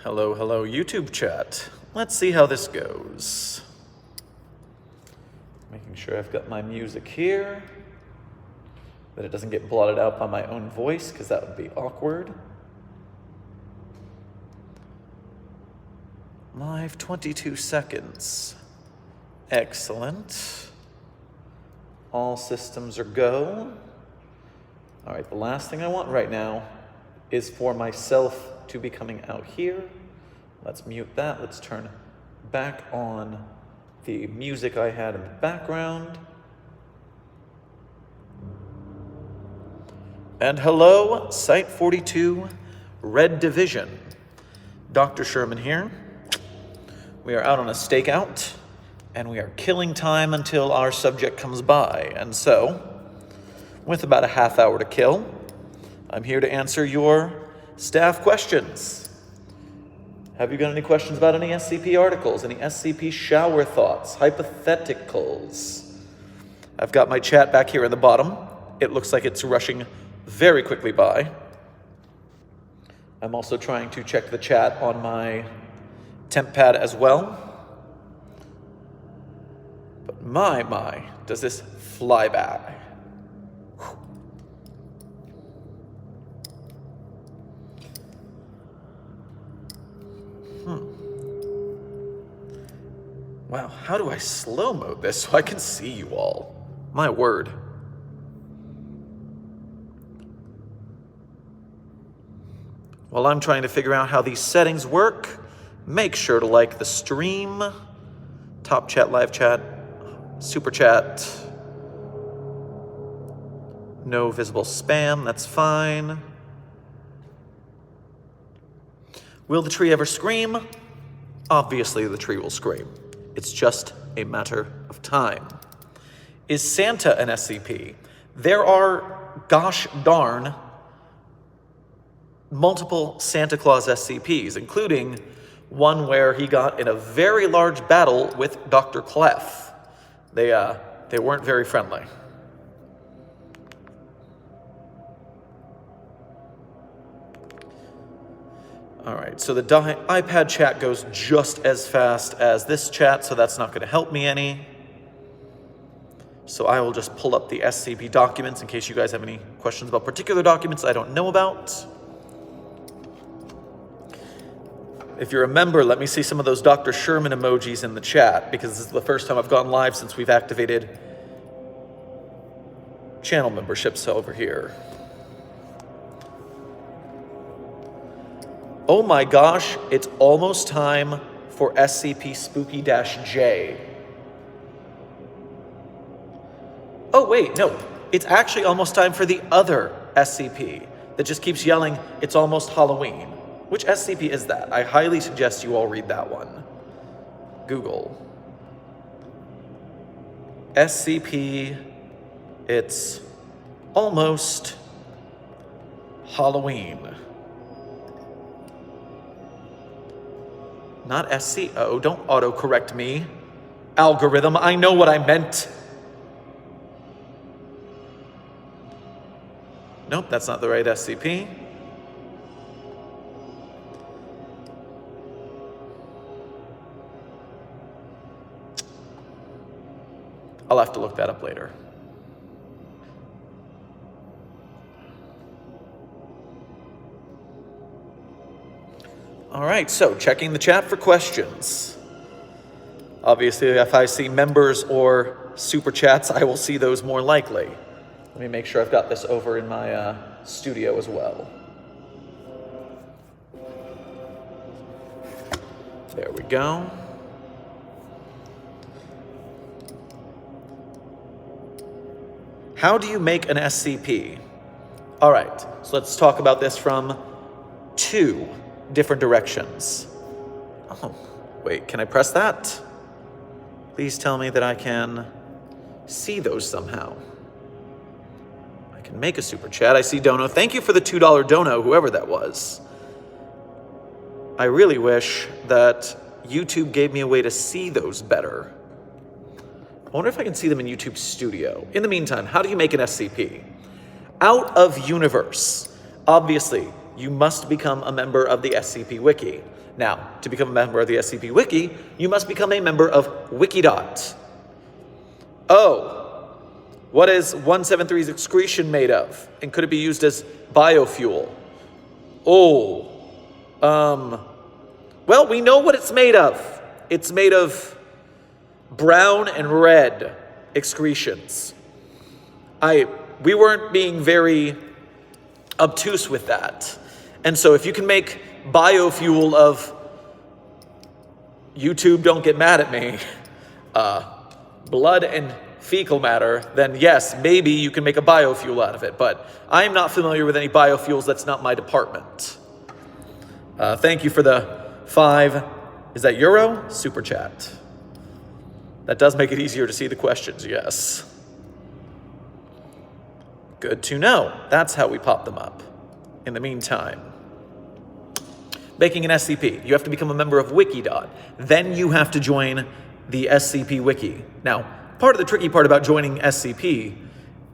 Hello, hello, YouTube chat. Let's see how this goes. Making sure I've got my music here, that it doesn't get blotted out by my own voice, because that would be awkward. Live 22 seconds. Excellent. All systems are go. All right, the last thing I want right now is for myself to be coming out here. Let's mute that. Let's turn back on the music I had in the background. And hello, Site 42, Red Division. Dr. Sherman here. We are out on a stakeout, and we are killing time until our subject comes by. And so, with about a half hour to kill, I'm here to answer your staff questions. Have you got any questions about any SCP articles, any SCP shower thoughts, hypotheticals? I've got my chat back here in the bottom. It looks like it's rushing very quickly by. I'm also trying to check the chat on my temp pad as well. But my, does this fly by. Wow, how do I slow mode this so I can see you all? My word. While I'm trying to figure out how these settings work, make sure to like the stream, top chat, live chat, super chat. No visible spam, that's fine. Will the tree ever scream? Obviously the tree will scream. It's just a matter of time. Is Santa an SCP? There are, gosh darn, multiple Santa Claus SCPs, including one where he got in a very large battle with Dr. Clef. They weren't very friendly. All right, so the iPad chat goes just as fast as this chat, so that's not going to help me any. So I will just pull up the SCP documents in case you guys have any questions about particular documents I don't know about. If you're a member, let me see some of those Dr. Sherman emojis in the chat, because this is the first time I've gone live since we've activated channel memberships over here. Oh my gosh, it's almost time for SCP Spooky-J. Oh wait, no, it's actually almost time for the other SCP that just keeps yelling, it's almost Halloween. Which SCP is that? I highly suggest you all read that one. Google. SCP, it's almost Halloween. Not SCO, don't autocorrect me. Algorithm, I know what I meant. Nope, that's not the right SCP. I'll have to look that up later. All right, so checking the chat for questions. Obviously, if I see members or super chats, I will see those more likely. Let me make sure I've got this over in my studio as well. There we go. How do you make an SCP? All right, so let's talk about this from two different directions. Oh, wait, can I press that? Please tell me that I can see those somehow. I can make a super chat. I see Dono. Thank you for the $2 Dono, whoever that was. I really wish that YouTube gave me a way to see those better. I wonder if I can see them in YouTube Studio. In the meantime, how do you make an SCP? Out of universe. Obviously, you must become a member of the SCP Wiki. Now, to become a member of the SCP Wiki, you must become a member of Wikidot. Oh, what is 173's excretion made of? And could it be used as biofuel? Oh, well, we know what it's made of. It's made of brown and red excretions. We weren't being very obtuse with that. And so if you can make biofuel of, YouTube, don't get mad at me, blood and fecal matter, then yes, maybe you can make a biofuel out of it. But I am not familiar with any biofuels. That's not my department. Thank you for the 5, is that euro? Super chat. That does make it easier to see the questions, yes. Good to know. That's how we pop them up. In the meantime, making an SCP, you have to become a member of Wikidot. Then you have to join the SCP Wiki. Now, part of the tricky part about joining SCP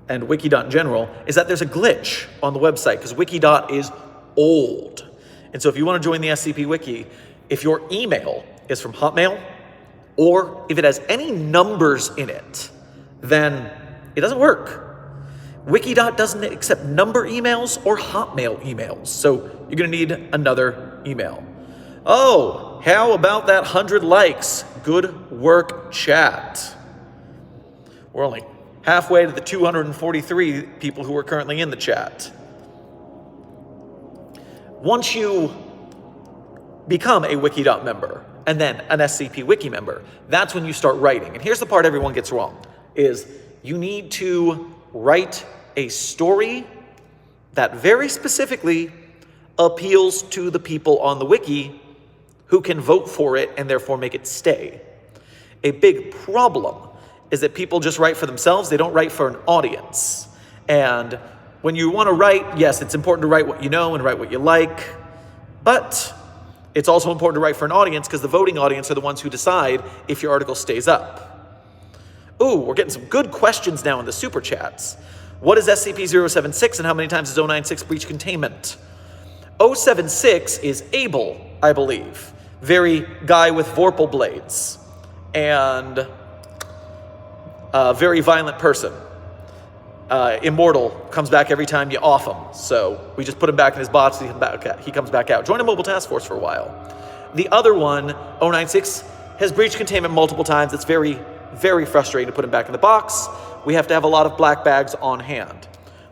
and Wikidot in general is that there's a glitch on the website because Wikidot is old. And so if you want to join the SCP Wiki, if your email is from Hotmail, or if it has any numbers in it, then it doesn't work. Wikidot doesn't accept number emails or Hotmail emails, so you're going to need another email. Oh, how about that 100 likes? Good work, chat. We're only halfway to the 243 people who are currently in the chat. Once you become a Wikidot member and then an SCP Wiki member, that's when you start writing. And here's the part everyone gets wrong, is you need to write a story that very specifically appeals to the people on the wiki who can vote for it and therefore make it stay. A big problem is that people just write for themselves. They don't write for an audience. And when you want to write, yes, it's important to write what you know and write what you like, but it's also important to write for an audience because the voting audience are the ones who decide if your article stays up. Ooh, we're getting some good questions now in the super chats. What is SCP-076 and how many times is 096 breach containment? 076 is Abel, I believe. Very guy with Vorpal blades. And a very violent person. Immortal, comes back every time you off him. So we just put him back in his box, he comes back out. Join a mobile task force for a while. The other one, 096, has breached containment multiple times. It's very, very frustrating to put him back in the box. We have to have a lot of black bags on hand.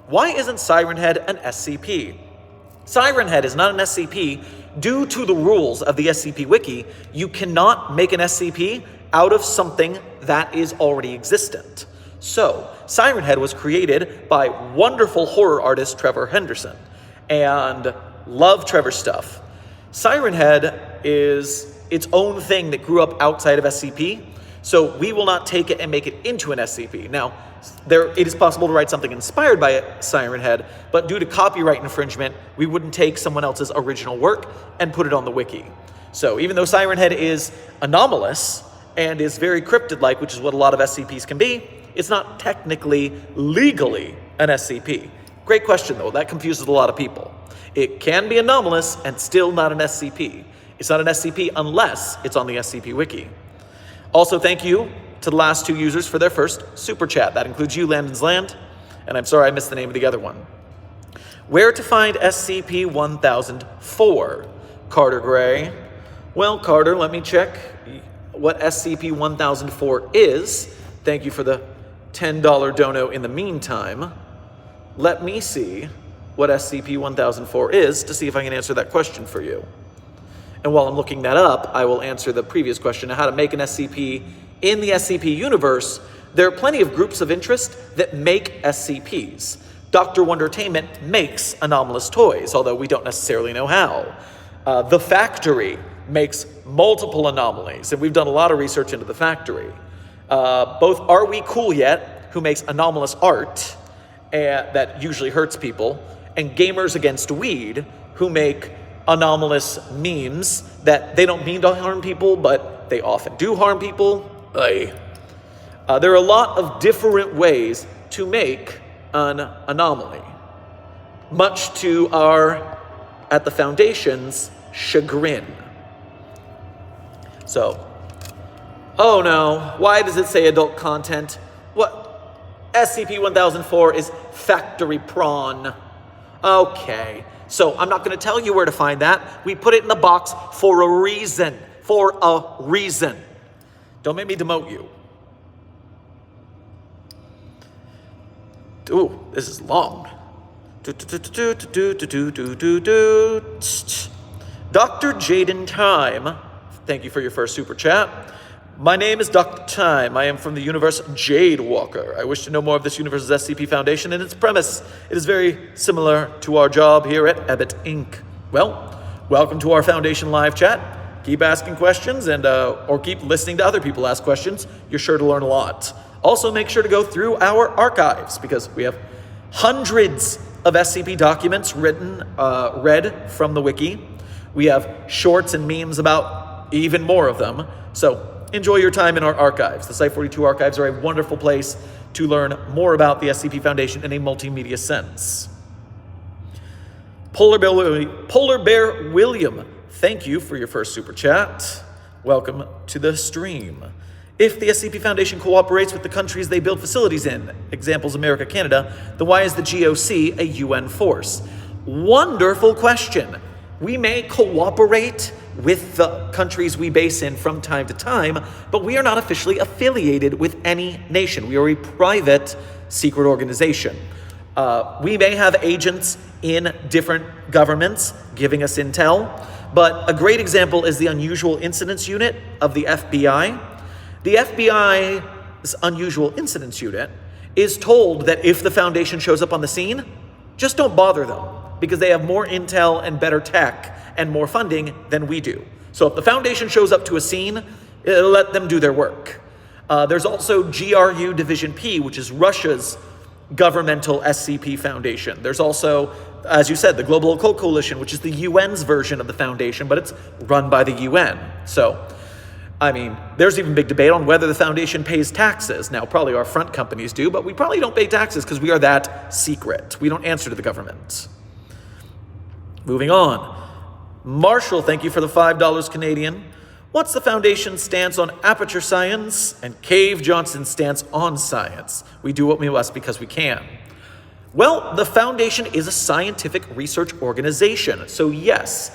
Why isn't Siren Head an SCP? Siren Head is not an SCP due to the rules of the SCP Wiki. You cannot make an SCP out of something that is already existent. So, Siren Head was created by wonderful horror artist Trevor Henderson. And love Trevor's stuff. Siren Head is its own thing that grew up outside of SCP. So we will not take it and make it into an SCP. Now, it is possible to write something inspired by Siren Head, but due to copyright infringement, we wouldn't take someone else's original work and put it on the wiki. So even though Siren Head is anomalous and is very cryptid-like, which is what a lot of SCPs can be, it's not technically, legally an SCP. Great question, though. That confuses a lot of people. It can be anomalous and still not an SCP. It's not an SCP unless it's on the SCP Wiki. Also, thank you to the last 2 users for their first super chat. That includes you, Landon's Land, and I'm sorry I missed the name of the other one. Where to find SCP-1004? Carter Gray. Well, Carter, let me check what SCP-1004 is. Thank you for the $10 dono in the meantime. Let me see what SCP-1004 is to see if I can answer that question for you. And while I'm looking that up, I will answer the previous question on how to make an SCP in the SCP universe. There are plenty of groups of interest that make SCPs. Dr. Wondertainment makes anomalous toys, although we don't necessarily know how. The Factory makes multiple anomalies, and we've done a lot of research into the Factory. Both Are We Cool Yet, who makes anomalous art that usually hurts people, and Gamers Against Weed, who make anomalous memes that they don't mean to harm people, but they often do harm people. There are a lot of different ways to make an anomaly, much to our at the Foundation's chagrin. So, oh no, why does it say adult content? What? SCP-1004 is factory prawn. Okay, so I'm not going to tell you where to find that. We put it in the box for a reason. For a reason. Don't make me demote you. Ooh, this is long. Dr. Jaden Time, thank you for your first super chat. My name is Dr. Time. I am from the universe Jade Walker. I wish to know more of this universe's SCP Foundation and its premise. It is very similar to our job here at Ebbet Inc. Well, welcome to our Foundation live chat. Keep asking questions and or keep listening to other people ask questions. You're sure to learn a lot. Also, make sure to go through our archives because we have hundreds of SCP documents read from the wiki. We have shorts and memes about even more of them. So enjoy your time in our archives. The Site-42 archives are a wonderful place to learn more about the SCP Foundation in a multimedia sense. Polar Bear William, thank you for your first super chat. Welcome to the stream. If the SCP Foundation cooperates with the countries they build facilities in, examples America, Canada, then why is the GOC a UN force? Wonderful question. We may cooperate with the countries we base in from time to time, but we are not officially affiliated with any nation. We are a private secret organization. We may have agents in different governments giving us intel, but a great example is the Unusual Incidents Unit of the FBI. The FBI's Unusual Incidents Unit is told that if the Foundation shows up on the scene, just don't bother them, because they have more intel and better tech and more funding than we do. So if the Foundation shows up to a scene, let them do their work. There's also GRU Division P, which is Russia's governmental SCP Foundation. There's also, as you said, the Global Occult Coalition, which is the UN's version of the Foundation, but it's run by the UN. So, I mean, there's even big debate on whether the Foundation pays taxes. Now, probably our front companies do, but we probably don't pay taxes because we are that secret. We don't answer to the government. Moving on. Marshall, thank you for the $5 Canadian. What's the Foundation's stance on aperture science and Cave Johnson's stance on science? We do what we must because we can. Well, the Foundation is a scientific research organization. So yes,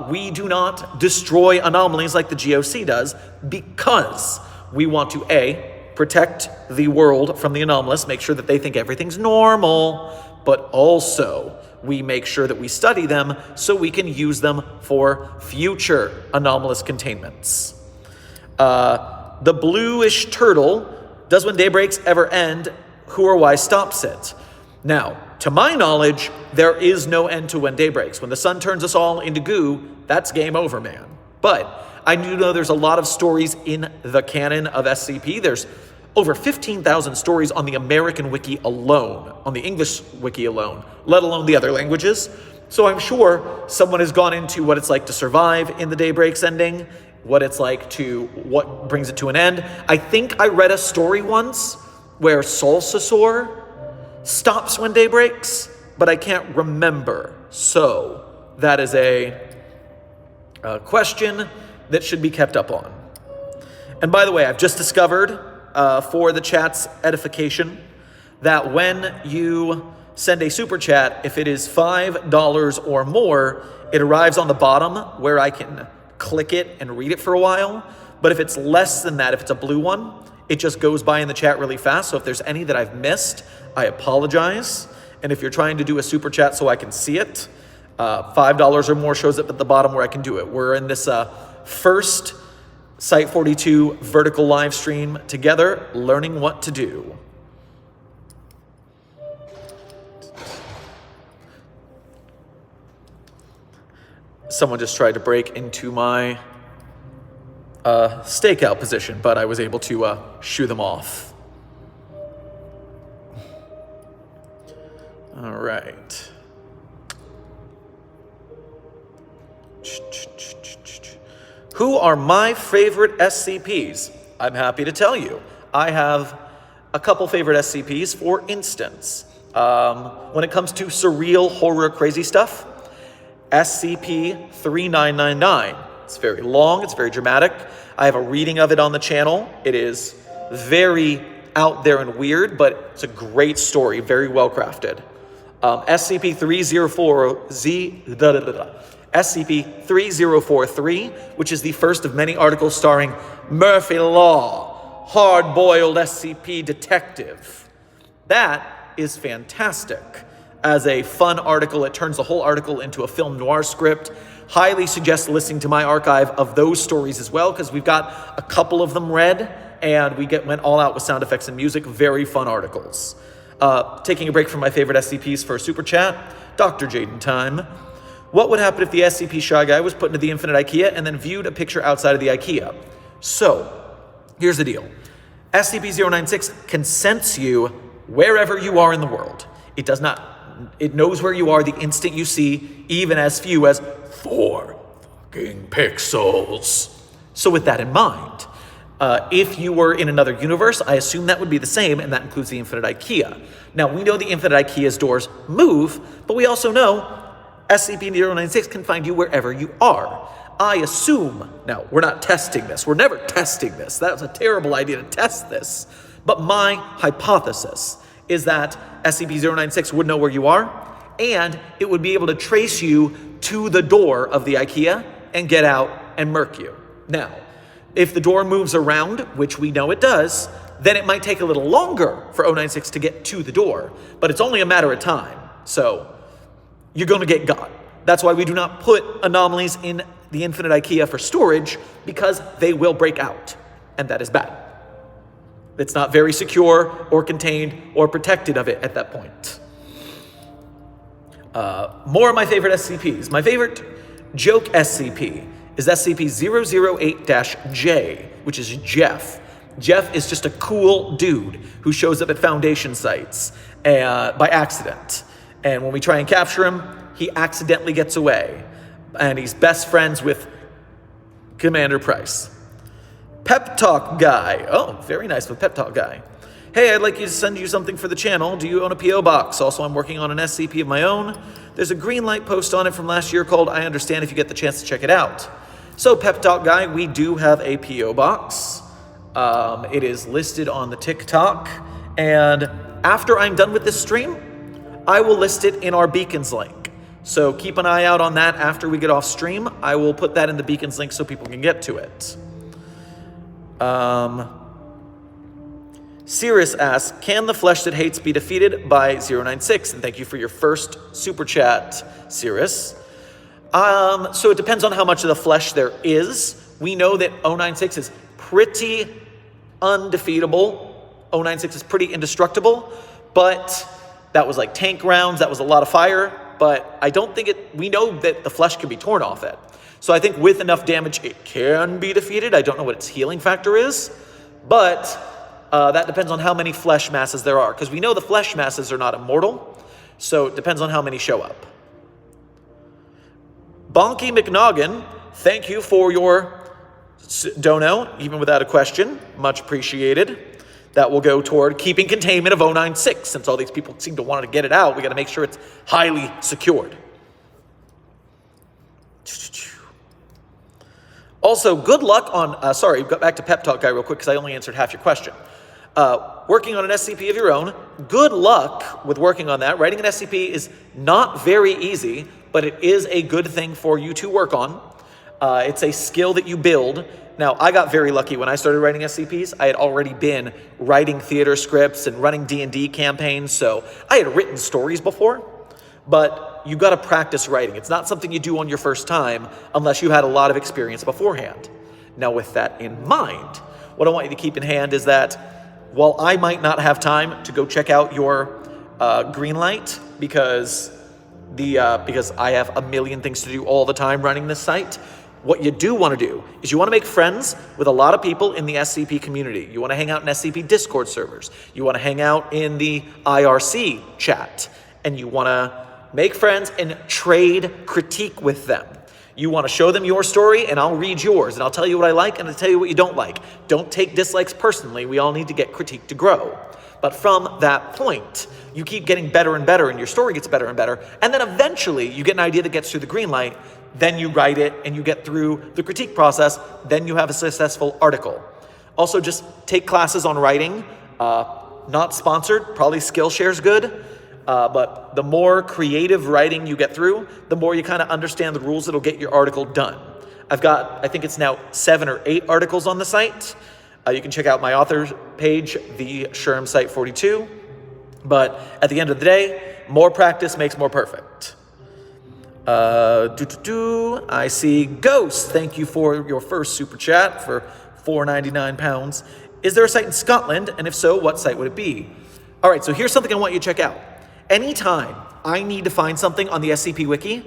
we do not destroy anomalies like the GOC does because we want to A, protect the world from the anomalous, make sure that they think everything's normal, but also we make sure that we study them so we can use them for future anomalous containments. The bluish turtle, does when daybreaks ever end, who or why stops it? Now, to my knowledge, there is no end to when day breaks. When the sun turns us all into goo, that's game over, man. But I do know there's a lot of stories in the canon of SCP. There's over 15,000 stories on the American wiki alone, on the English wiki alone, let alone the other languages. So I'm sure someone has gone into what it's like to survive in the daybreaks ending, what it's like to, what brings it to an end. I think I read a story once where Solsasor stops when day breaks, but I can't remember. So that is a question that should be kept up on. And by the way, I've just discovered for the chat's edification that when you send a super chat, if it is $5 or more, it arrives on the bottom where I can click it and read it for a while. But if it's less than that, if it's a blue one, it just goes by in the chat really fast. So if there's any that I've missed, I apologize. And if you're trying to do a super chat so I can see it, $5 or more shows up at the bottom where I can do it. We're in this first Site-42 vertical live stream together, learning what to do. Someone just tried to break into my stakeout position, but I was able to shoo them off. All right. Who are my favorite SCPs? I'm happy to tell you. I have a couple favorite SCPs. For instance, when it comes to surreal, horror, crazy stuff, SCP-3999. It's very long, it's very dramatic. I have a reading of it on the channel. It is very out there and weird, but it's a great story, very well crafted. SCP-3043, which is the first of many articles starring Murphy Law, hard-boiled SCP detective. That is fantastic. As a fun article, it turns the whole article into a film noir script. Highly suggest listening to my archive of those stories as well, because we've got a couple of them read, and we went all out with sound effects and music. Very fun articles. Taking a break from my favorite SCPs for a super chat, Dr. Jaden Time. What would happen if the SCP Shy Guy was put into the Infinite IKEA and then viewed a picture outside of the IKEA? So, here's the deal. SCP-096 can sense you wherever you are in the world. It does not. It knows where you are the instant you see even as few as 4 fucking pixels. So with that in mind, if you were in another universe, I assume that would be the same, and that includes the Infinite IKEA. Now, we know the Infinite IKEA's doors move, but we also know SCP-096 can find you wherever you are. I assume, now, we're not testing this. We're never testing this. That was a terrible idea to test this. But my hypothesis is that SCP-096 would know where you are, and it would be able to trace you to the door of the IKEA and get out and murk you. Now, if the door moves around, which we know it does, then it might take a little longer for 096 to get to the door, but it's only a matter of time. So you're going to get got. That's why we do not put anomalies in the Infinite IKEA for storage, because they will break out, and that is bad. It's not very secure or contained or protected of it at that point. More of my favorite SCPs. My favorite joke SCP is SCP-008-J, which is Jeff. Jeff is just a cool dude who shows up at Foundation sites by accident. And when we try and capture him, he accidentally gets away. And he's best friends with Commander Price. Pep Talk Guy. Oh, very nice with Pep Talk Guy. Hey, I'd like you to send you something for the channel. Do you own a P.O. box? Also, I'm working on an SCP of my own. There's a green light post on it from last year called I Understand if you get the chance to check it out. So, Pep Talk Guy, we do have a P.O. box. It is listed on the TikTok. And after I'm done with this stream, I will list it in our Beacons link. So keep an eye out on that after we get off stream. I will put that in the Beacons link so people can get to it. Cirrus asks, can the flesh that hates be defeated by 096? And thank you for your first super chat, Cirrus. So it depends on how much of the flesh there is. We know that 096 is pretty undefeatable. 096 is pretty indestructible, but that was like tank rounds. That was a lot of fire, but I don't think we know that the flesh can be torn off it. So I think with enough damage, it can be defeated. I don't know what its healing factor is, but that depends on how many flesh masses there are, because we know the flesh masses are not immortal, so it depends on how many show up. Bonky McNoggin, thank you for your dono, even without a question. Much appreciated. That will go toward keeping containment of 096. Since all these people seem to want to get it out, we got to make sure it's highly secured. Also, good luck on, go back to Pep Talk Guy real quick because I only answered half your question. Working on an SCP of your own, good luck with working on that. Writing an SCP is not very easy, but it is a good thing for you to work on. It's a skill that you build. Now, I got very lucky when I started writing SCPs. I had already been writing theater scripts and running D&D campaigns, so I had written stories before, but you got to practice writing. It's not something you do on your first time unless you had a lot of experience beforehand. Now, with that in mind, what I want you to keep in hand is that while I might not have time to go check out your green light because I have a million things to do all the time running this site, what you do want to do is you want to make friends with a lot of people in the SCP community. You want to hang out in SCP Discord servers. You want to hang out in the IRC chat. And you want to make friends and trade critique with them. You want to show them your story, and I'll read yours. And I'll tell you what I like, and I'll tell you what you don't like. Don't take dislikes personally. We all need to get critique to grow. But from that point, you keep getting better and better, and your story gets better and better. And then eventually, you get an idea that gets through the green light, then you write it, and you get through the critique process, then you have a successful article. Also, just take classes on writing. Not sponsored, probably Skillshare's good. But the more creative writing you get through, the more you kind of understand the rules that'll get your article done. I've got, I think it's now 7 or 8 articles on the site. You can check out my author page, the Sherman Site 42. But at the end of the day, more practice makes more perfect. I see Ghost. Thank you for your first super chat for £4.99. Is there a site in Scotland? And if so, what site would it be? All right, so here's something I want you to check out. Anytime I need to find something on the SCP Wiki,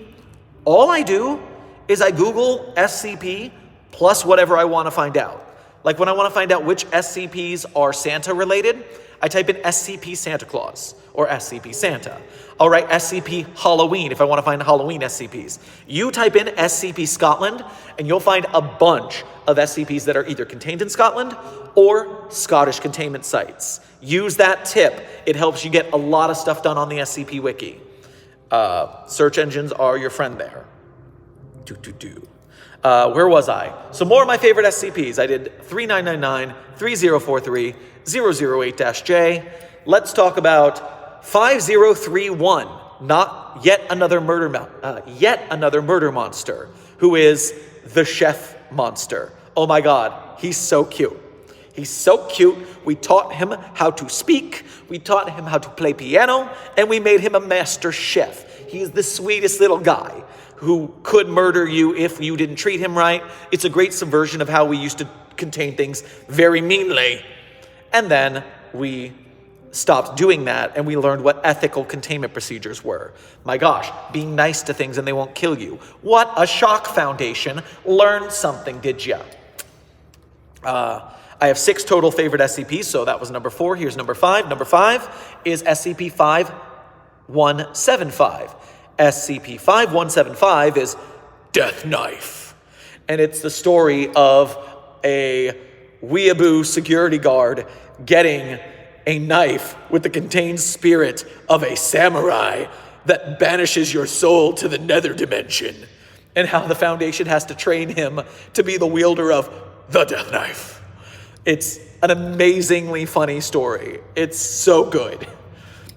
all I do is I Google SCP plus whatever I want to find out. Like when I want to find out which SCPs are Santa related, I type in SCP Santa Claus or SCP Santa. I'll write SCP Halloween if I want to find Halloween SCPs. You type in SCP Scotland and you'll find a bunch of SCPs that are either contained in Scotland or Scottish containment sites. Use that tip. It helps you get a lot of stuff done on the SCP Wiki. Search engines are your friend there. Where was I? So more of my favorite SCPs. I did 3999, 3043, 008-J. Let's talk about 5031, not yet another murder monster, who is the chef monster. Oh my God, he's so cute. He's so cute. We taught him how to speak, we taught him how to play piano, and we made him a master chef. He's the sweetest little guy who could murder you if you didn't treat him right. It's a great subversion of how we used to contain things very meanly. And then we stopped doing that and we learned what ethical containment procedures were. My gosh, being nice to things and they won't kill you. What a shock, Foundation. Learned something, did ya? I have 6 total favorite SCPs, so that was number 4. Here's number 5. Number 5 is SCP-5175. SCP-5175 is Death Knife. And it's the story of a weeaboo security guard getting a knife with the contained spirit of a samurai that banishes your soul to the nether dimension. And how the Foundation has to train him to be the wielder of the Death Knife. It's an amazingly funny story. It's so good.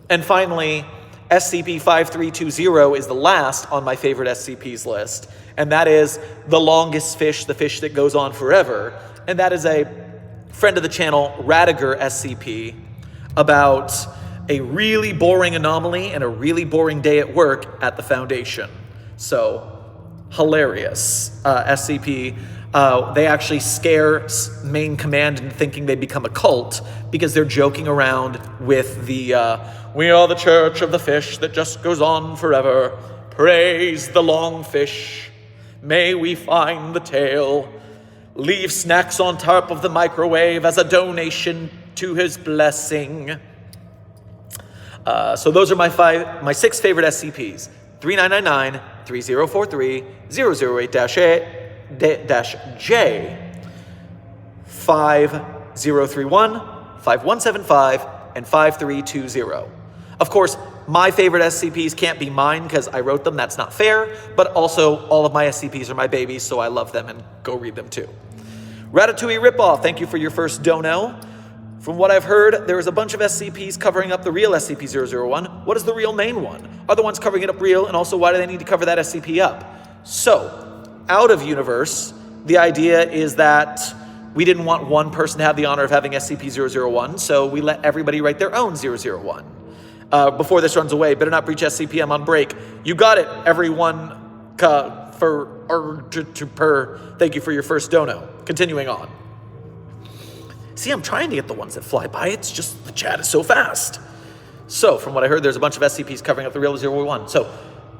And finally, SCP-5320 is the last on my favorite SCPs list, and that is The Longest Fish, the fish that goes on forever. And that is a friend of the channel, Radiger SCP, about a really boring anomaly and a really boring day at work at the Foundation. So, hilarious. SCP, they actually scare main command into thinking they become a cult because they're joking around with the, we are the church of the fish that just goes on forever. Praise the long fish. May we find the tail. Leave snacks on top of the microwave as a donation to his blessing. So those are my 6 favorite SCPs. 3999, 3043, 008-J, 5031, 5175, and 5320. Of course, my favorite SCPs can't be mine because I wrote them. That's not fair. But also, all of my SCPs are my babies, so I love them and go read them too. Ratatouille Ripoff, thank you for your first dono. From what I've heard, there is a bunch of SCPs covering up the real SCP-001. What is the real main one? Are the ones covering it up real? And also, why do they need to cover that SCP up? So, out of universe, the idea is that we didn't want one person to have the honor of having SCP-001, so we let everybody write their own 001. Before this runs away, better not breach SCP, I'm on break. You got it, everyone. Thank you for your first dono. Continuing on. See, I'm trying to get the ones that fly by. It's just the chat is so fast. So, from what I heard, there's a bunch of SCPs covering up the real 001. So,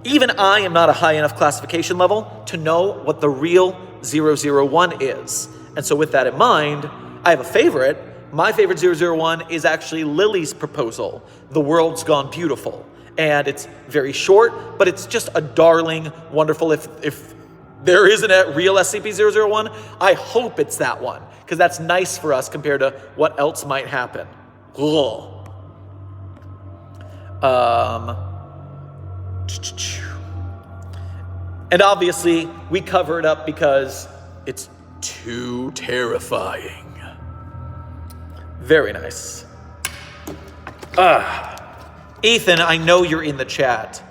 even I am not a high enough classification level to know what the real 001 is. And so with that in mind, I have a favorite. My favorite 001 is actually Lily's proposal, The World's Gone Beautiful. And it's very short, but it's just a darling, wonderful, if there isn't a real SCP-001, I hope it's that one, because that's nice for us compared to what else might happen. Ugh. And obviously, we cover it up because it's too terrifying. Very nice. Ethan, I know you're in the chat.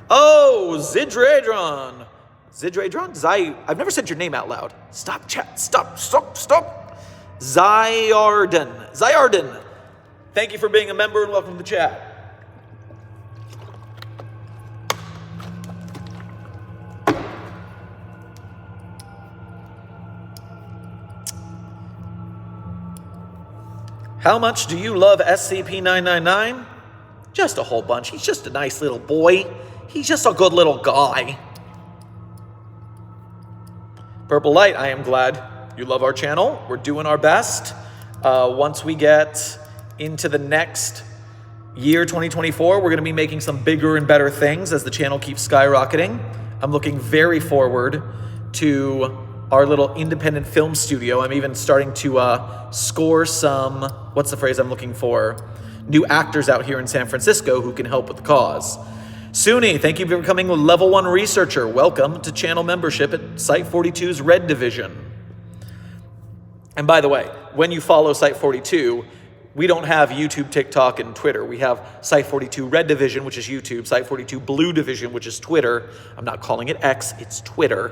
Oh, Zidradron. Zidradron? I've never said your name out loud. Stop, chat. Stop. Zyarden. Thank you for being a member and welcome to the chat. How much do you love SCP-999? Just a whole bunch. He's just a nice little boy. He's just a good little guy. Purple Light, I am glad you love our channel. We're doing our best. Once we get into the next year, 2024, we're going to be making some bigger and better things as the channel keeps skyrocketing. I'm looking very forward to our little independent film studio. I'm even starting to score some, what's the phrase I'm looking for? New actors out here in San Francisco who can help with the cause. Suni, thank you for becoming a level 1 researcher. Welcome to channel membership at Site 42's Red Division. And by the way, when you follow Site 42, we don't have YouTube, TikTok, and Twitter. We have Site 42 Red Division, which is YouTube, Site 42 Blue Division, which is Twitter. I'm not calling it X, it's Twitter.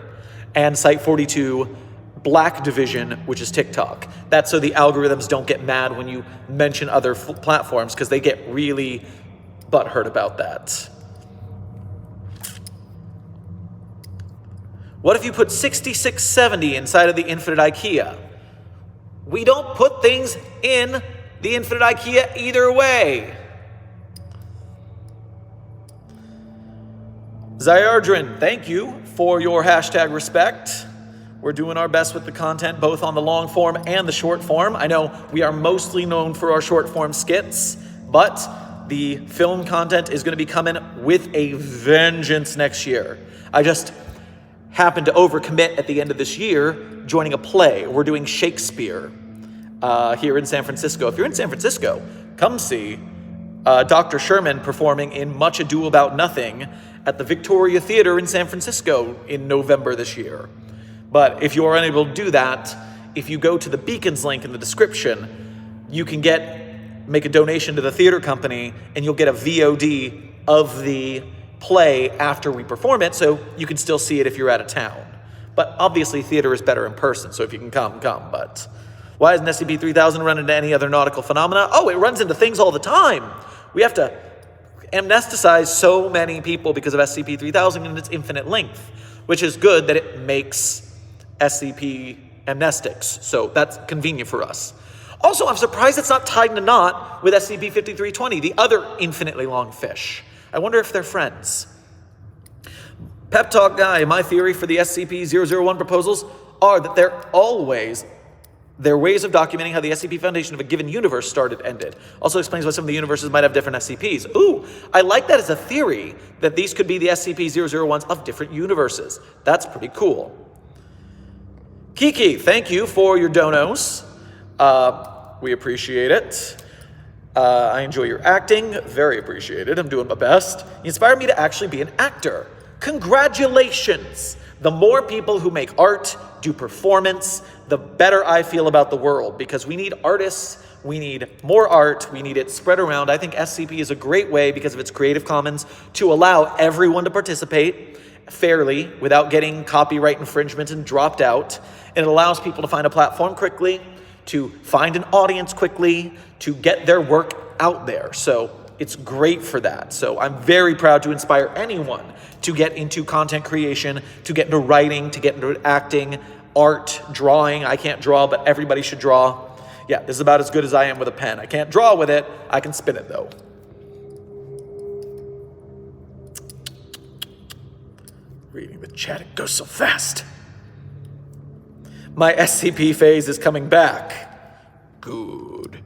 And Site 42 Black Division, which is TikTok. That's so the algorithms don't get mad when you mention other platforms, because they get really butthurt about that. What if you put 6670 inside of the Infinite IKEA? We don't put things in the Infinite IKEA either way. Zyardrin, thank you for your hashtag respect. We're doing our best with the content, both on the long form and the short form. I know we are mostly known for our short form skits, but the film content is going to be coming with a vengeance next year. I just happened to overcommit at the end of this year, joining a play. We're doing Shakespeare here in San Francisco. If you're in San Francisco, come see Dr. Sherman performing in Much Ado About Nothing at the Victoria Theater in San Francisco in November this year. But if you are unable to do that, if you go to the Beacons link in the description, you can make a donation to the theater company and you'll get a VOD of the play after we perform it, so you can still see it if you're out of town. But obviously theater is better in person, so if you can come. But why doesn't SCP-3000 run into any other nautical phenomena? Oh, it runs into things all the time. We have to amnesticize so many people because of SCP-3000 and its infinite length, which is good that it makes SCP amnestics, so that's convenient for us. Also, I'm surprised it's not tied in a knot with SCP-5320, the other infinitely long fish. I wonder if they're friends. Pep Talk Guy, my theory for the SCP-001 proposals are that they're ways of documenting how the SCP Foundation of a given universe started ended. Also explains why some of the universes might have different SCPs. Ooh, I like that as a theory, that these could be the SCP-001s of different universes. That's pretty cool. Kiki, thank you for your donos. We appreciate it. I enjoy your acting, very appreciated. I'm doing my best. You inspired me to actually be an actor. Congratulations! The more people who make art, do performance, the better I feel about the world, because we need artists, we need more art, we need it spread around. I think SCP is a great way, because of its Creative Commons, to allow everyone to participate fairly without getting copyright infringement and dropped out. And it allows people to find a platform quickly, to find an audience quickly, to get their work out there. So it's great for that. So I'm very proud to inspire anyone to get into content creation, to get into writing, to get into acting, art, drawing. I can't draw, but everybody should draw. Yeah, this is about as good as I am with a pen. I can't draw with it. I can spin it though. Reading the chat, it goes so fast. My SCP phase is coming back. Good.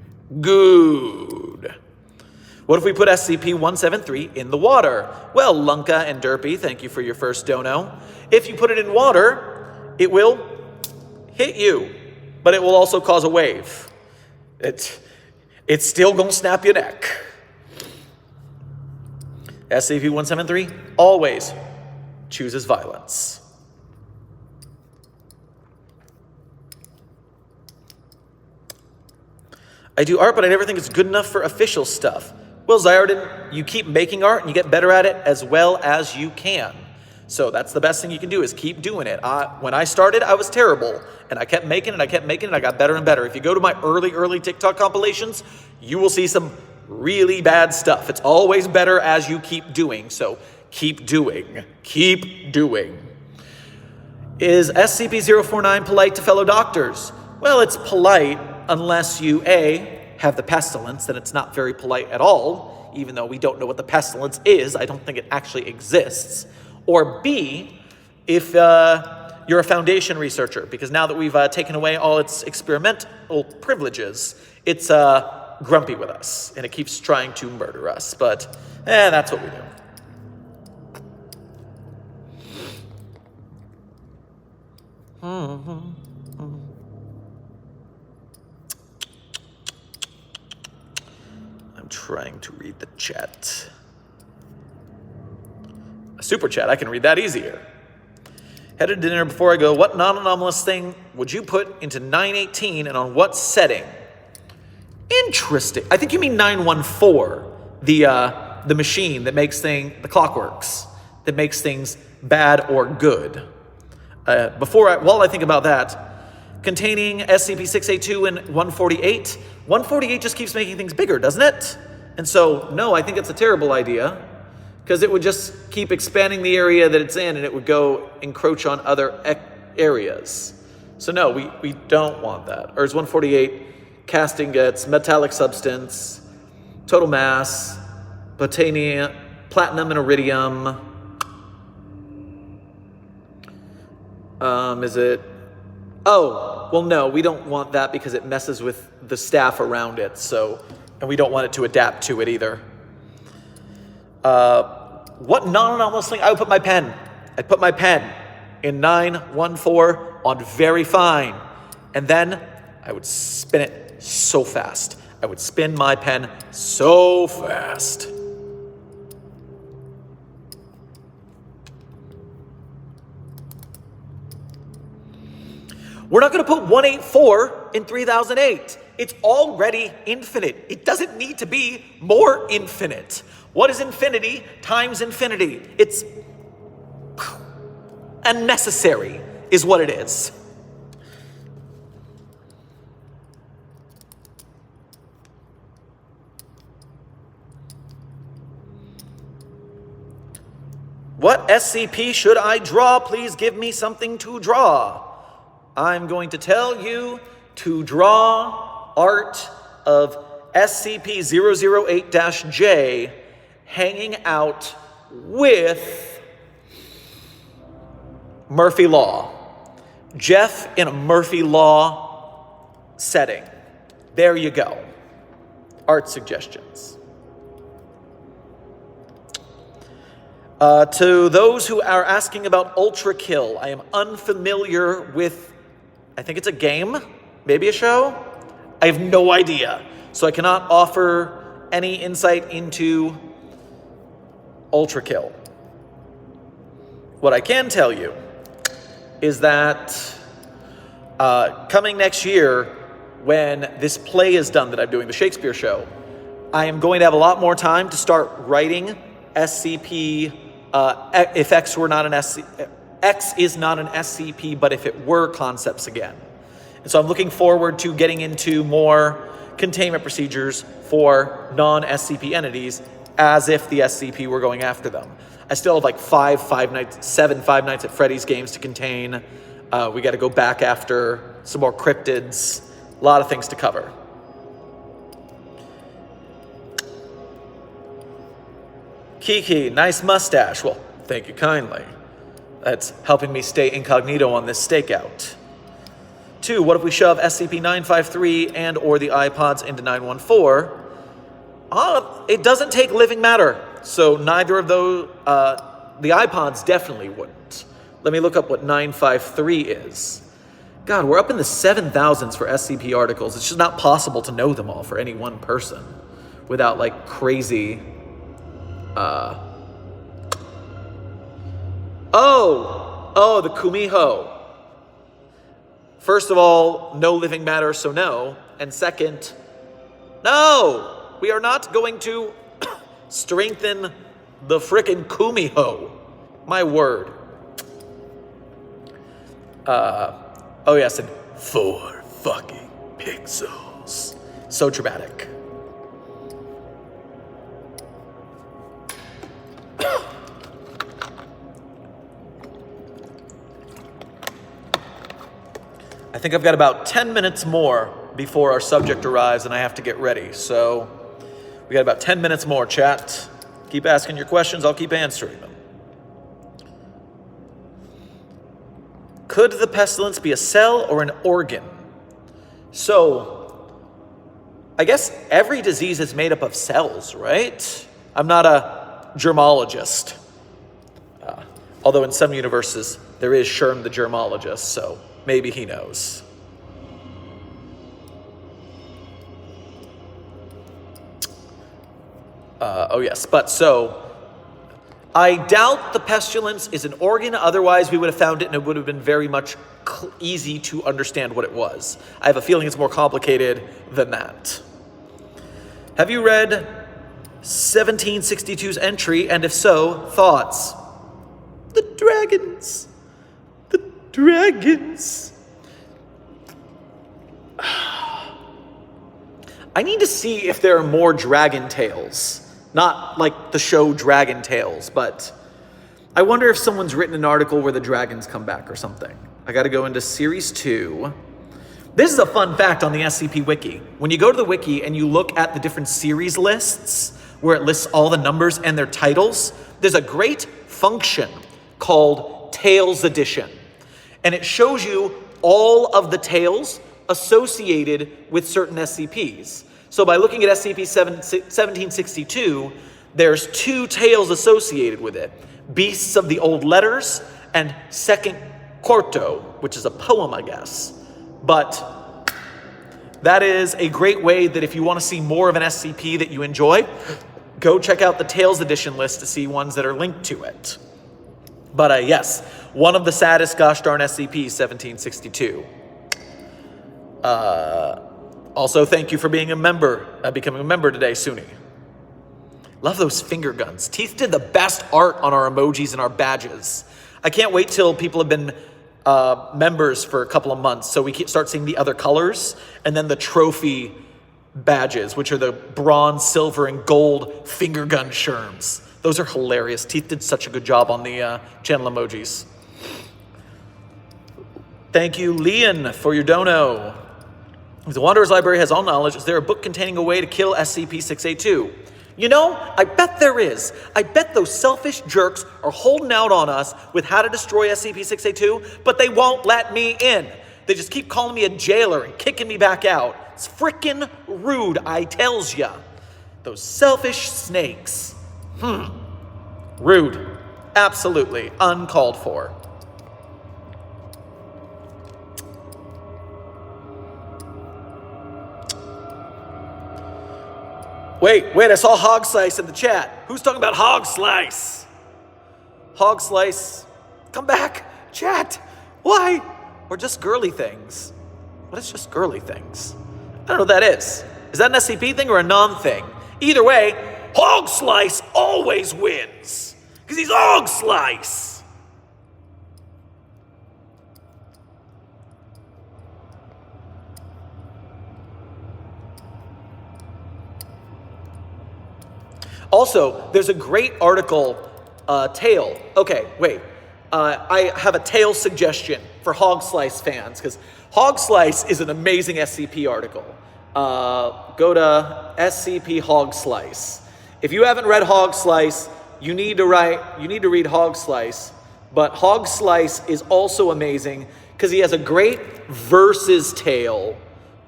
What if we put SCP-173 in the water? Well, Lunka and Derpy, thank you for your first dono. If you put it in water, it will hit you, but it will also cause a wave. It's still gonna snap your neck. SCP-173 always chooses violence. I do art, but I never think it's good enough for official stuff. Well, Zyarden, you keep making art and you get better at it as well as you can. So that's the best thing you can do, is keep doing it. When I started, I was terrible, and I kept making it, I got better and better. If you go to my early TikTok compilations, you will see some really bad stuff. It's always better as you keep doing, so keep doing. Keep doing. Is SCP-049 polite to fellow doctors? Well, it's polite unless you, A, have the pestilence, then it's not very polite at all, even though we don't know what the pestilence is. I don't think it actually exists. Or B, if you're a Foundation researcher, because now that we've taken away all its experimental privileges, it's grumpy with us, and it keeps trying to murder us. But that's what we do. I'm trying to read the chat. A super chat, I can read that easier. Headed to dinner before I go. What non-anomalous thing would you put into 918 and on what setting? Interesting. I think you mean 914, the machine that makes the clockworks, that makes things bad or good. While I think about that, containing SCP-682 and 148, 148 just keeps making things bigger, doesn't it? And so, no, I think it's a terrible idea, because it would just keep expanding the area that it's in, and it would go encroach on other areas. So no, we don't want that. Or is 148 casting gets metallic substance, total mass, platinum and iridium. Is it? Oh, well, no, we don't want that because it messes with the staff around it. So, and we don't want it to adapt to it either. What non-anomalous thing? I would put my pen. I'd put my pen in 914 on very fine. And then I would spin it so fast. I would spin my pen so fast. We're not going to put 184 in 3008. It's already infinite. It doesn't need to be more infinite. What is infinity times infinity? It's unnecessary, is what it is. What SCP should I draw? Please give me something to draw. I'm going to tell you to draw art of SCP-008-J hanging out with Murphy Law. Jeff in a Murphy Law setting. There you go. Art suggestions. To those who are asking about Ultra Kill, I am unfamiliar with, I think it's a game, maybe a show? I have no idea. So I cannot offer any insight into Ultra Kill. What I can tell you is that coming next year, when this play is done that I'm doing, the Shakespeare show, I am going to have a lot more time to start writing SCP, if X were not an SCP, X is not an SCP, but if it were concepts again. And so I'm looking forward to getting into more containment procedures for non-SCP entities as if the SCP were going after them. I still have like seven Five Nights at Freddy's games to contain. We got to go back after some more cryptids. A lot of things to cover. Kiki, nice mustache. Well, thank you kindly. That's helping me stay incognito on this stakeout. 2, what if we shove SCP-953 and or the iPods into 914? It doesn't take living matter, so neither of those, the iPods definitely wouldn't. Let me look up what 953 is. God, we're up in the 7,000s for SCP articles. It's just not possible to know them all for any one person without like crazy Oh, the Kumiho. First of all, no living matter, so no. And second, no, we are not going to strengthen the frickin' Kumiho. My word. Oh yes, and 4 fucking pixels. So dramatic. I think I've got about 10 minutes more before our subject arrives and I have to get ready. So we got about 10 minutes more, chat. Keep asking your questions, I'll keep answering them. Could the pestilence be a cell or an organ? So, I guess every disease is made up of cells, right? I'm not a germologist. Although in some universes, there is Sherman the germologist, so maybe he knows. Oh yes, but so, I doubt the pestilence is an organ, otherwise we would have found it and it would have been very much easy to understand what it was. I have a feeling it's more complicated than that. Have you read 1762's entry, and if so, thoughts? The dragons. The dragons. I need to see if there are more dragon tales. Not like the show Dragon Tales, but I wonder if someone's written an article where the dragons come back or something. I gotta go into Series 2. This is a fun fact on the SCP Wiki. When you go to the Wiki and you look at the different series lists, where it lists all the numbers and their titles, there's a great function called Tales Edition. And it shows you all of the tales associated with certain SCPs. So by looking at SCP-1762, there's 2 tales associated with it. Beasts of the Old Letters and Second Quarto, which is a poem, I guess. But that is a great way that if you want to see more of an SCP that you enjoy, go check out the Tales Edition list to see ones that are linked to it. But yes, one of the saddest gosh darn SCPs, 1762. Also, thank you for being a member, becoming a member today, Suni. Love those finger guns. Teeth did the best art on our emojis and our badges. I can't wait till people have been members for a couple of months so we can start seeing the other colors, and then the trophy badges, which are the bronze, silver, and gold finger gun Sherms. Those are hilarious. Teeth did such a good job on the channel emojis. Thank you, Leon, for your dono. The Wanderer's Library has all knowledge. Is there a book containing a way to kill SCP-682? You know, I bet there is. I bet those selfish jerks are holding out on us with how to destroy SCP-682, but they won't let me in. They just keep calling me a jailer and kicking me back out. It's frickin' rude, I tells ya. Those selfish snakes. Rude. Absolutely uncalled for. Wait, I saw Hog Slice in the chat. Who's talking about Hog Slice? Hog Slice, come back, chat. Why? Or just girly things? What is just girly things? I don't know what that is. Is that an SCP thing or a non thing? Either way, Hog Slice always wins. Because he's Hog Slice. Also, there's a great article, tale. Okay, wait. I have a tale suggestion for Hog Slice fans, because Hog Slice is an amazing SCP article. Go to SCP Hog Slice. If you haven't read Hog Slice, you need to read Hog Slice. But Hog Slice is also amazing because he has a great versus tale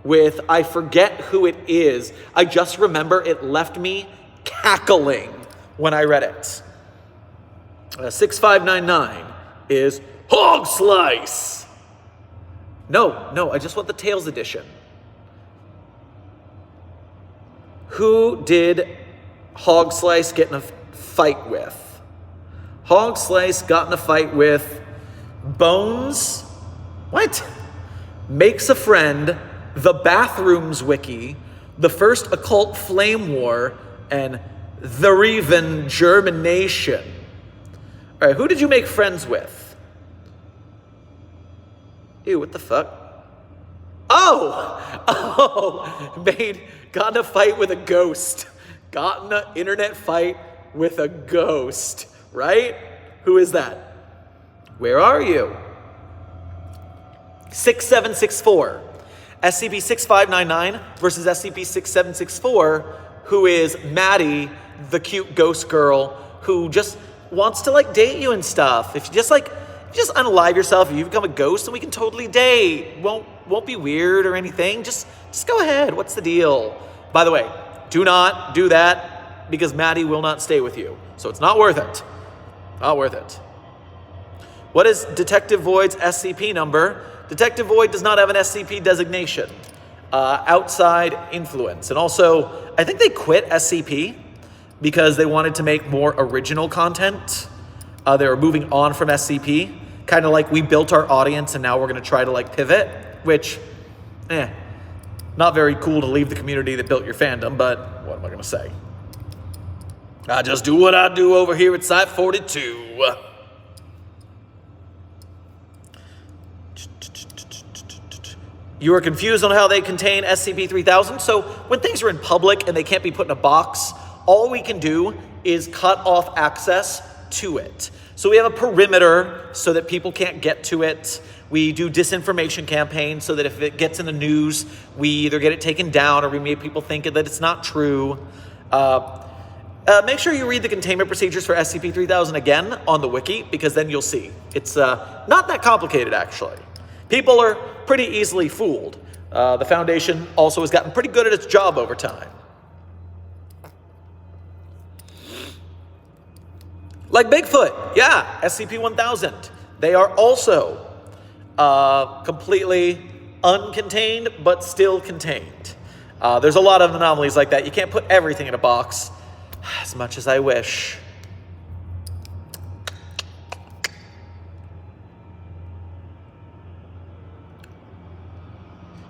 with, I forget who it is. I just remember it left me cackling when I read it. 6599 is Hog Slice. No, I just want the Tales edition. Who did Hog Slice get in a fight with? Hog Slice got in a fight with Bones. What? Makes a friend, the Bathrooms Wiki, the first occult flame war, and the Reven Germination. All right, who did you make friends with? Ew, what the fuck? Got in a fight with a ghost. Got in an internet fight with a ghost, right? Who is that? Where are you? 6764. SCP-6599 versus SCP-6764, who is Maddie, the cute ghost girl, who just wants to like date you and stuff. If you just unalive yourself, if you become a ghost, then we can totally date. Won't be weird or anything. Just go ahead. What's the deal? By the way, do not do that because Maddie will not stay with you. So it's not worth it. Not worth it. What is Detective Void's SCP number? Detective Void does not have an SCP designation. Outside influence. And also, I think they quit SCP because they wanted to make more original content. They were moving on from SCP. Kind of like we built our audience and now we're going to try to like pivot, which, not very cool to leave the community that built your fandom, but what am I going to say? I just do what I do over here at Site 42. You are confused on how they contain SCP-3000. So when things are in public and they can't be put in a box, all we can do is cut off access to it. So we have a perimeter so that people can't get to it. We do disinformation campaigns so that if it gets in the news, we either get it taken down or we make people think that it's not true. Make sure you read the containment procedures for SCP-3000 again on the wiki, because then you'll see. It's not that complicated, actually. People are pretty easily fooled. The Foundation also has gotten pretty good at its job over time. Like Bigfoot, yeah, SCP-1000. They are also completely uncontained, but still contained. There's a lot of anomalies like that. You can't put everything in a box, as much as I wish.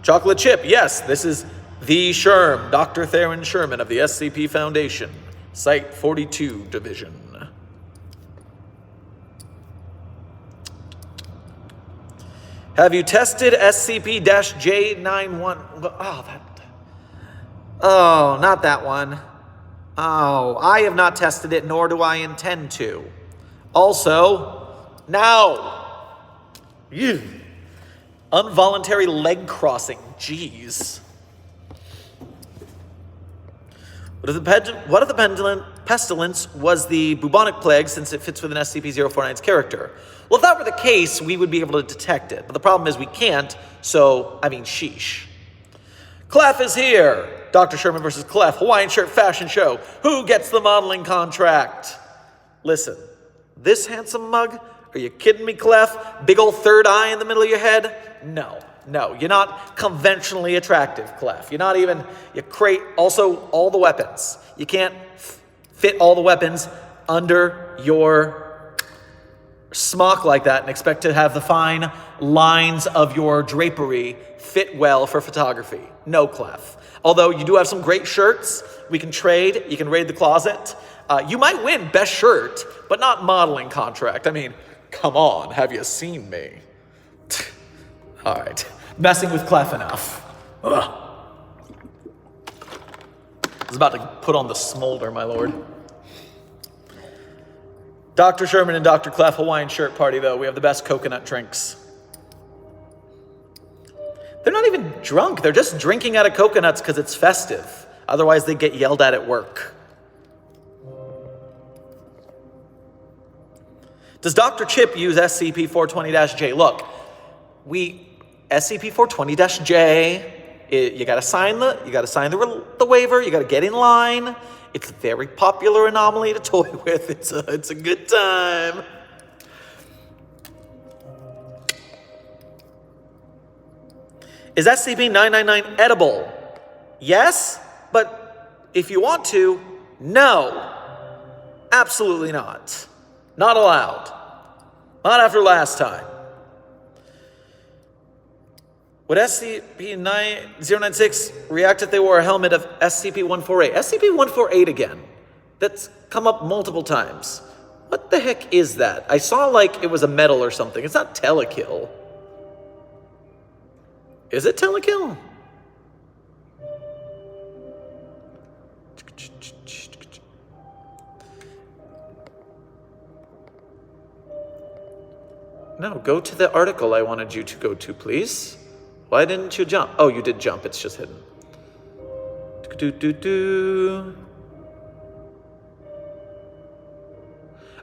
Chocolate Chip, yes, this is the Sherm, Dr. Theron Sherman of the SCP Foundation, Site 42 Division. Have you tested SCP-J91? Oh, not that one. Oh, I have not tested it, nor do I intend to. Also, now. Ew. Involuntary leg crossing. Jeez. What if the pestilence was the bubonic plague, since it fits with an SCP-049's character? Well, if that were the case, we would be able to detect it. But the problem is we can't, so, sheesh. Clef is here. Dr. Sherman versus Clef, Hawaiian shirt fashion show. Who gets the modeling contract? Listen, this handsome mug? Are you kidding me, Clef? Big old third eye in the middle of your head? No, you're not conventionally attractive, Clef. You're not even, also all the weapons. You can't fit all the weapons under your smock like that and expect to have the fine lines of your drapery fit well for photography. No, Clef. Although you do have some great shirts, we can trade, you can raid the closet. You might win best shirt, but not modeling contract. Come on, have you seen me? All right, messing with Clef enough. Ugh. I was about to put on the smolder, my lord. Dr. Sherman and Dr. Clef Hawaiian shirt party, though. We have the best coconut drinks. They're not even drunk. They're just drinking out of coconuts because it's festive. Otherwise, they get yelled at work. Does Dr. Chip use SCP-420-J? Look, SCP-420-J, you gotta sign the waiver, you gotta get in line. It's a very popular anomaly to toy with. It's a good time. Is SCP-999 edible? Yes, but if you want to, no. Absolutely not. Not allowed. Not after last time. Would SCP-096 react if they wore a helmet of SCP-148? SCP-148 again. That's come up multiple times. What the heck is that? I saw like it was a medal or something. It's not telekill. Is it telekill? No, go to the article I wanted you to go to, please. Why didn't you jump? Oh, you did jump. It's just hidden.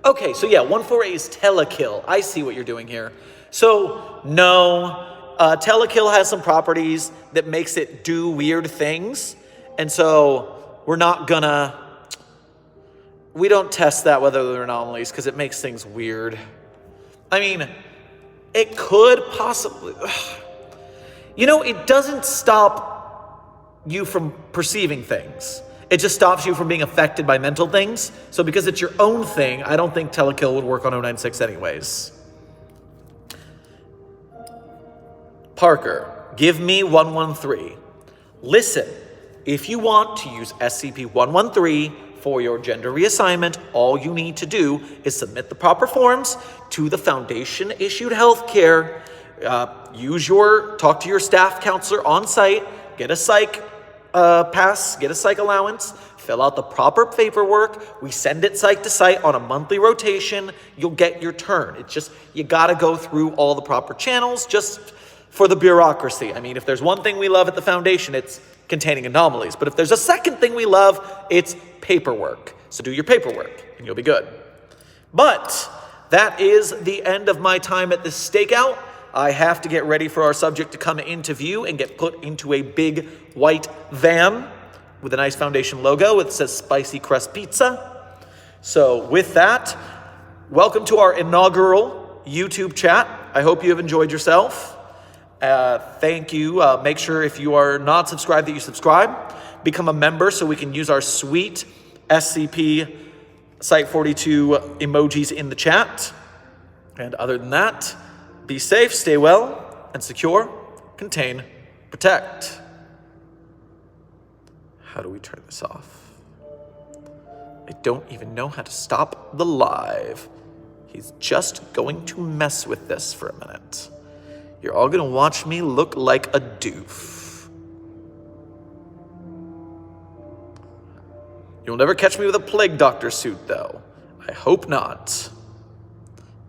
Okay, so yeah, 148 is telekill. I see what you're doing here. So, no, telekill has some properties that makes it do weird things. And so we don't test that whether they're anomalies because it makes things weird. I mean, it could possibly... it doesn't stop you from perceiving things. It just stops you from being affected by mental things. So because it's your own thing, I don't think telekill would work on 096 anyways. Parker, give me 113. Listen, if you want to use SCP-113 for your gender reassignment, all you need to do is submit the proper forms to the Foundation-issued healthcare. Talk to your staff counselor on site, get a psych pass, get a psych allowance, fill out the proper paperwork. We send it site to site on a monthly rotation. You'll get your turn. It's just, you gotta go through all the proper channels just for the bureaucracy. I mean, if there's one thing we love at the Foundation, it's containing anomalies. But if there's a second thing we love, it's paperwork. So do your paperwork and you'll be good. But that is the end of my time at this stakeout. I have to get ready for our subject to come into view and get put into a big white van with a nice Foundation logo. It says Spicy Crust Pizza. So with that, welcome to our inaugural YouTube chat. I hope you have enjoyed yourself. Thank you. Make sure if you are not subscribed that you subscribe. Become a member so we can use our sweet SCP Site-42 emojis in the chat. And other than that, be safe, stay well, and secure, contain, protect. How do we turn this off? I don't even know how to stop the live. He's just going to mess with this for a minute. You're all gonna watch me look like a doof. You'll never catch me with a plague doctor suit, though. I hope not.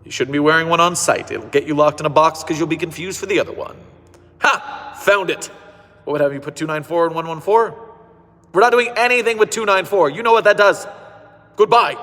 You shouldn't be wearing one on site. It'll get you locked in a box because you'll be confused for the other one. Ha! Found it! What would have you put 294 and 114? We're not doing anything with 294. You know what that does. Goodbye.